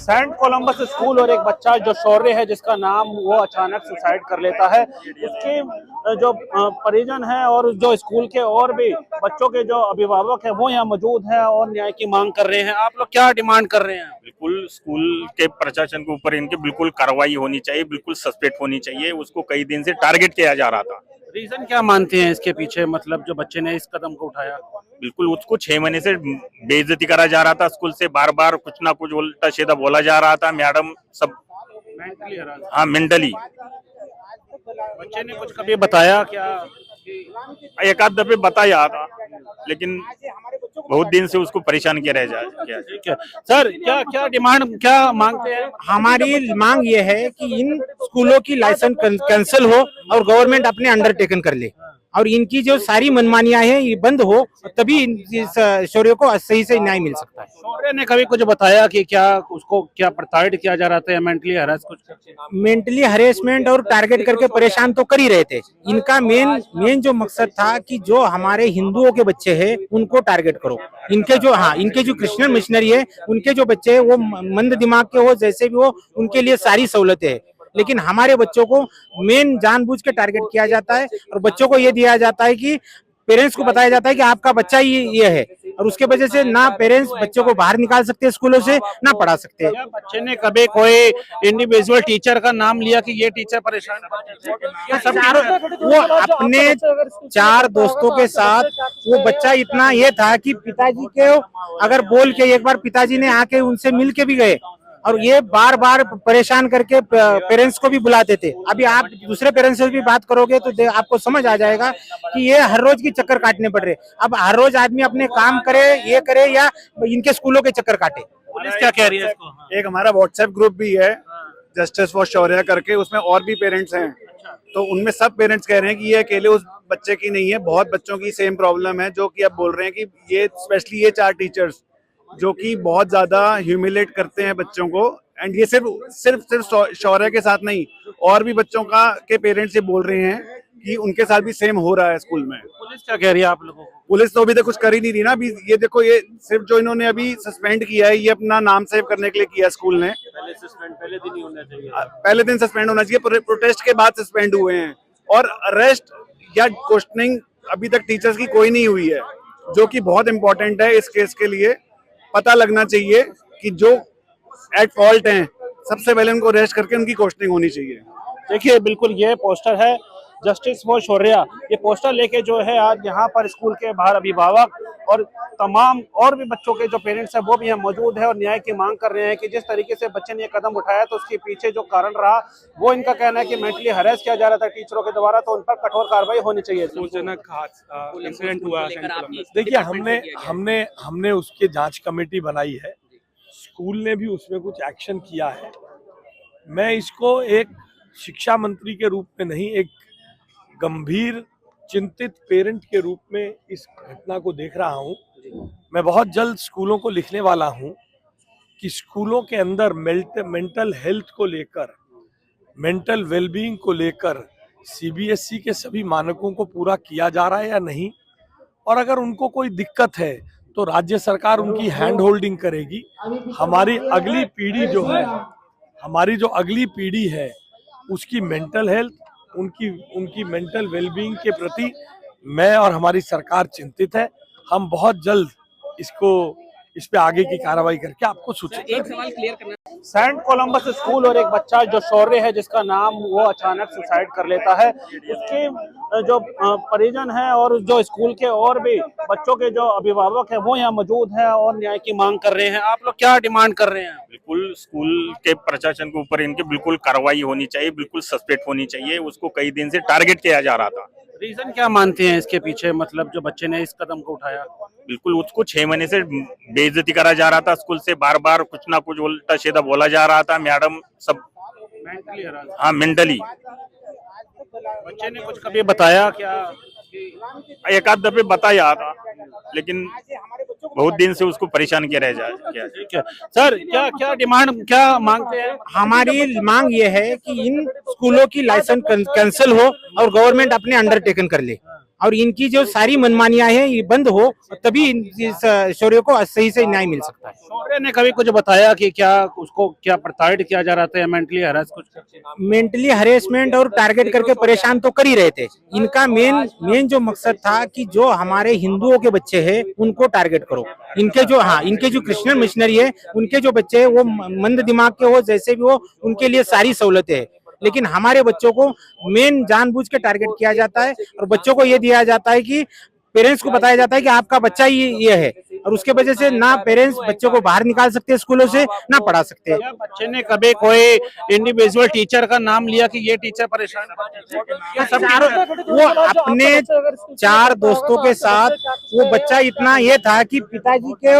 Saint Columbus school और एक बच्चा जो शौर्य है जिसका नाम वो अचानक सुसाइड कर लेता है। उसके जो परिजन है और जो स्कूल के और भी बच्चों के जो अभिभावक है वो यहाँ मौजूद है और न्याय की मांग कर रहे हैं। आप लोग क्या डिमांड कर रहे हैं? बिल्कुल स्कूल के प्रशासन के ऊपर इनकी बिल्कुल कार्रवाई होनी चाहिए, बिल्कुल सस्पेंड होनी चाहिए। उसको कई दिन से टारगेट किया जा रहा था। रीजन क्या मानते हैं इसके पीछे, मतलब जो बच्चे ने इस कदम को उठाया? बिल्कुल उसको 6 महीने से बेइज्जती करा जा रहा था स्कूल से, बार बार कुछ ना कुछ उल्टा सीधा बोला जा रहा था। मैडम सब मेंटली हरास। हाँ मेंटली। बच्चे ने कुछ कभी बताया क्या? एक आध दफे बताया था, लेकिन बहुत दिन से उसको परेशान किया रह जा। ठीक है सर, क्या क्या डिमांड क्या मांगते हैं? हमारी मांग ये है कि इन स्कूलों की लाइसेंस कैंसिल हो और गवर्नमेंट अपने अंडरटेकन कर ले और इनकी जो सारी मनमानियां हैं ये बंद हो, तभी इस शौर्य को सही से न्याय मिल सकता है। शौर्य ने कभी कुछ बताया कि क्या उसको क्या प्रताड़ित किया जा रहा था या मेंटली हरास कुछ? मेंटली हरेसमेंट और टारगेट करके परेशान तो कर ही रहे थे। इनका मेन जो मकसद था कि जो हमारे हिंदुओं के बच्चे हैं उनको टारगेट करो। इनके जो क्रिश्चियन मिशनरी है उनके जो बच्चे हैं वो मंद दिमाग के हो, जैसे भी हो, उनके लिए सारी सहूलतें है। लेकिन हमारे बच्चों को मेन जानबूझ के टारगेट किया जाता है और बच्चों को ये दिया जाता है कि पेरेंट्स को बताया जाता है कि आपका बच्चा ये है, और उसके वजह से ना पेरेंट्स बच्चों को बाहर निकाल सकते हैं स्कूलों से, ना पढ़ा सकते हैं। बच्चे ने कभी कोई इंडिविजुअल टीचर का नाम लिया कि ये टीचर परेशान वो अपने 4 दोस्तों के साथ, वो बच्चा इतना ये था कि पिताजी के अगर बोल के एक बार पिताजी ने आके उनसे मिल के भी गए और ये बार बार परेशान करके पेरेंट्स को भी बुलाते थे। अभी आप दूसरे पेरेंट्स से भी बात करोगे तो आपको समझ आ जाएगा कि ये हर रोज की चक्कर काटने पड़ रहे। अब हर रोज आदमी अपने काम करे, ये करे या इनके स्कूलों के चक्कर काटे। पुलिस क्या कह रही है इसको? एक हमारा व्हाट्सएप ग्रुप भी है जस्टिस फॉर शौर्य करके, उसमें और भी पेरेंट्स हैं। तो उनमें सब पेरेंट्स कह रहे हैं कि ये अकेले उस बच्चे की नहीं है, बहुत बच्चों की सेम प्रॉब्लम है। जो कि अब बोल रहे हैं कि ये स्पेशली ये 4 टीचर्स जो कि बहुत ज्यादा ह्यूमिलेट करते हैं बच्चों को। एंड ये सिर्फ शौर्य के साथ नहीं, और भी बच्चों के पेरेंट्स ये बोल रहे हैं कि उनके साथ भी सेम हो रहा है स्कूल में। पुलिस क्या कह रही है आप लोगों को? पुलिस तो अभी तक कुछ कर ही नहीं रही ना। अभी ये देखो, ये सिर्फ जो इन्होंने अभी सस्पेंड किया है, ये अपना नाम सेव करने के लिए किया स्कूल ने। पहले दिन ही होना चाहिए। पहले दिन सस्पेंड होना चाहिए, प्रोटेस्ट के बाद सस्पेंड हुए हैं। और अरेस्ट या क्वेश्चनिंग अभी तक टीचर्स की कोई नहीं हुई है, जो कि बहुत इंपॉर्टेंट है इस केस के लिए। पता लगना चाहिए कि जो एट फॉल्ट हैं, सबसे पहले उनको अरेस्ट करके उनकी क्वेश्चनिंग होनी चाहिए। देखिए बिल्कुल ये पोस्टर है जस्टिस फॉर शौर्या। ये पोस्टर लेके जो है आज यहाँ पर स्कूल के बाहर अभिभावक और तमाम और भी बच्चों के जो पेरेंट्स हैं वो भी यहाँ मौजूद है और न्याय की मांग कर रहे हैं कि जिस तरीके से बच्चे ने ये कदम उठाया तो उसके पीछे जो कारण रहा वो इनका कहना है कि मेंटली हरेस किया जा रहा था टीचरों के द्वारा, तो उन पर कठोर कार्रवाई होनी चाहिए। इंसिडेंट हुआ। देखिए हमने उसकी जांच कमेटी बनाई है, स्कूल ने भी उसमें कुछ एक्शन किया है। मैं इसको एक शिक्षा मंत्री के रूप में नहीं, एक गंभीर चिंतित पेरेंट के रूप में इस घटना को देख रहा हूं। मैं बहुत जल्द स्कूलों को लिखने वाला हूं कि स्कूलों के अंदर मेंटल हेल्थ को लेकर, मेंटल वेलबींग को लेकर सीबीएसई के सभी मानकों को पूरा किया जा रहा है या नहीं, और अगर उनको कोई दिक्कत है तो राज्य सरकार उनकी हैंड होल्डिंग करेगी। हमारी जो अगली पीढ़ी है उसकी मेंटल हेल्थ, उनकी मेंटल वेलबींग के प्रति मैं और हमारी सरकार चिंतित है। हम बहुत जल्द इस पे आगे की कार्रवाई करके आपको सूचित। एक सवाल क्लियर करना, सेंट कोलंबस स्कूल और एक बच्चा जो शौर्य है जिसका नाम वो अचानक सुसाइड कर लेता है। उसके जो परिजन है और जो स्कूल के और भी बच्चों के जो अभिभावक है वो यहाँ मौजूद है और न्याय की मांग कर रहे हैं। आप लोग क्या डिमांड कर रहे हैं? बिल्कुल स्कूल के प्रशासन के ऊपर इनकी बिल्कुल कार्रवाई होनी चाहिए, बिल्कुल सस्पेंड होनी चाहिए। उसको कई दिन से टारगेट किया जा रहा था। रीजन क्या मानते हैं इसके पीछे, मतलब जो बच्चे ने इस कदम को उठाया? बिल्कुल उसको 6 महीने से बेइज्जती करा जा रहा था स्कूल से, बार बार कुछ ना कुछ उल्टा सीधा बोला जा रहा था। मैडम सब मेंटली हरास। हाँ मेंटली। बच्चे ने कुछ कभी बताया क्या? एक आध दफे बताया था, लेकिन बहुत दिन से उसको परेशान किया रह जा। ठीक है सर, क्या क्या डिमांड क्या मांगते हैं? हमारी मांग ये है कि इन स्कूलों की लाइसेंस कैंसिल हो और गवर्नमेंट अपने अंडरटेकन कर ले और इनकी जो सारी मनमानियां हैं ये बंद हो, तभी इस शौर्य को सही से न्याय मिल सकता है। शौर्य ने कभी कुछ बताया कि क्या उसको क्या प्रताड़ित किया जा रहा था या मेंटली हरास कुछ? मेंटली हरेसमेंट और टारगेट करके परेशान तो कर ही रहे थे। इनका मेन जो मकसद था कि जो हमारे हिंदुओं के बच्चे हैं उनको टारगेट करो। इनके जो क्रिश्चियन मिशनरी है उनके जो बच्चे हैं वो मंद दिमाग के हो, जैसे भी हो, उनके लिए सारी सहूलतें है। लेकिन हमारे बच्चों को मेन जानबूझ के टारगेट किया जाता है और बच्चों को ये दिया जाता है कि पेरेंट्स को बताया जाता है कि आपका बच्चा ये है, और उसके वजह से ना पेरेंट्स बच्चों को बाहर निकाल सकते हैं स्कूलों से, ना पढ़ा सकते हैं। क्या बच्चे ने कभी कोई इंडिविजुअल टीचर का नाम लिया कि ये टीचर परेशान वो अपने 4 दोस्तों के साथ, वो बच्चा इतना ये था कि पिताजी के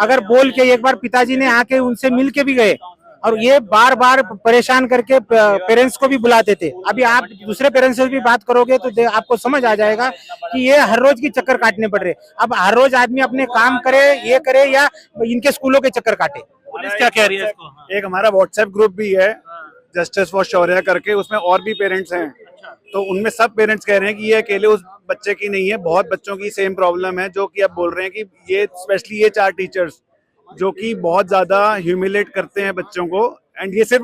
अगर बोल के एक बार पिताजी ने आके उनसे मिल के भी गए, और ये बार बार परेशान करके पेरेंट्स को भी बुलाते थे। अभी आप दूसरे पेरेंट्स से भी बात करोगे तो आपको समझ आ जाएगा कि ये हर रोज की चक्कर काटने पड़ रहे। अब हर रोज आदमी अपने काम करे, ये करे, या इनके स्कूलों के चक्कर काटे। पुलिस क्या कह रही है इसको? एक हमारा व्हाट्सएप ग्रुप भी है जस्टिस फॉर शौर्या करके, उसमें और भी पेरेंट्स हैं। तो उनमें सब पेरेंट्स कह रहे हैं कि ये अकेले उस बच्चे की नहीं है, बहुत बच्चों की सेम प्रॉब्लम है, जो कि अब बोल रहे हैं कि ये स्पेशली ये 4 टीचर्स जो कि बहुत ज्यादा ह्यूमिलेट करते हैं बच्चों को। एंड ये सिर्फ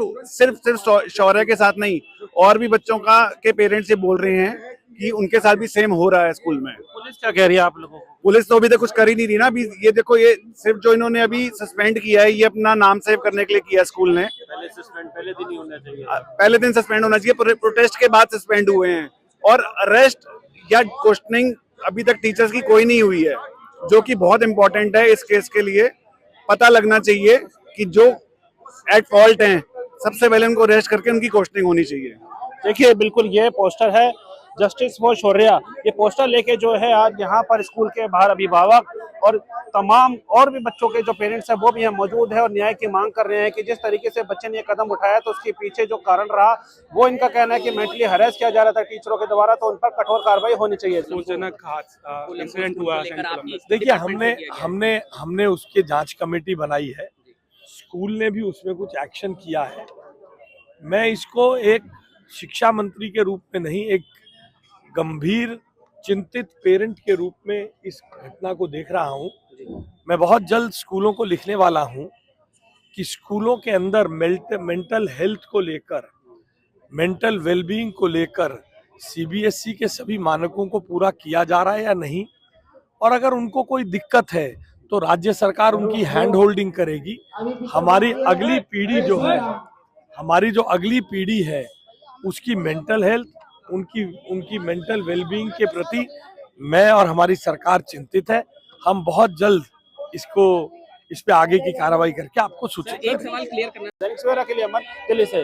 शौर्य के साथ नहीं, और भी बच्चों के पेरेंट्स ये बोल रहे हैं कि उनके साथ भी सेम हो रहा है स्कूल में। पुलिस क्या कह रही है आप लोगों को? पुलिस तो अभी तक कुछ कर ही नहीं रही ना। अभी ये देखो, ये सिर्फ जो इन्होंने अभी सस्पेंड किया है, ये अपना नाम सेव करने के लिए किया स्कूल ने। पहले दिन ही होना चाहिए, पहले दिन सस्पेंड होना चाहिए, प्रोटेस्ट के बाद सस्पेंड हुए हैं। और अरेस्ट या क्वेश्चनिंग अभी तक टीचर्स की कोई नहीं हुई है, जो कि बहुत इंपॉर्टेंट है इस केस के लिए। पता लगना चाहिए कि जो एट फॉल्ट हैं, सबसे पहले उनको अरेस्ट करके उनकी क्वेश्चनिंग होनी चाहिए। देखिए बिल्कुल ये पोस्टर है जस्टिस फॉर शौर्या। ये पोस्टर लेके जो है आज यहाँ पर स्कूल के बाहर अभिभावक और तमाम और भी बच्चों के जो पेरेंट्स हैं वो भी यहाँ मौजूद है और न्याय की मांग कर रहे हैं कि जिस तरीके से बच्चे ने ये कदम उठाया तो उसके पीछे जो कारण रहा वो इनका कहना है कि मेंटली हरेस किया जा रहा था टीचरों के द्वारा, तो उन पर कठोर कार्रवाई होनी चाहिए। इंसिडेंट हुआ। देखिए हमने उसकी जांच कमेटी बनाई है, स्कूल ने भी उसमें कुछ एक्शन किया है। मैं इसको एक शिक्षा मंत्री के रूप में नहीं, एक गंभीर चिंतित पेरेंट के रूप में इस घटना को देख रहा हूं। मैं बहुत जल्द स्कूलों को लिखने वाला हूं कि स्कूलों के अंदर मेंटल हेल्थ को लेकर, मेंटल वेलबींग को लेकर सीबीएसई के सभी मानकों को पूरा किया जा रहा है या नहीं, और अगर उनको कोई दिक्कत है तो राज्य सरकार उनकी हैंड होल्डिंग करेगी। हमारी जो अगली पीढ़ी है उसकी मेंटल हेल्थ, उनकी मेंटल वेलबींग के प्रति मैं और हमारी सरकार चिंतित है। हम बहुत जल्द इस पे आगे की कार्रवाई करके आपको सूचित एक सवाल क्लियर करना, दैनिक सवेरा के लिए अमन दिल्ली से।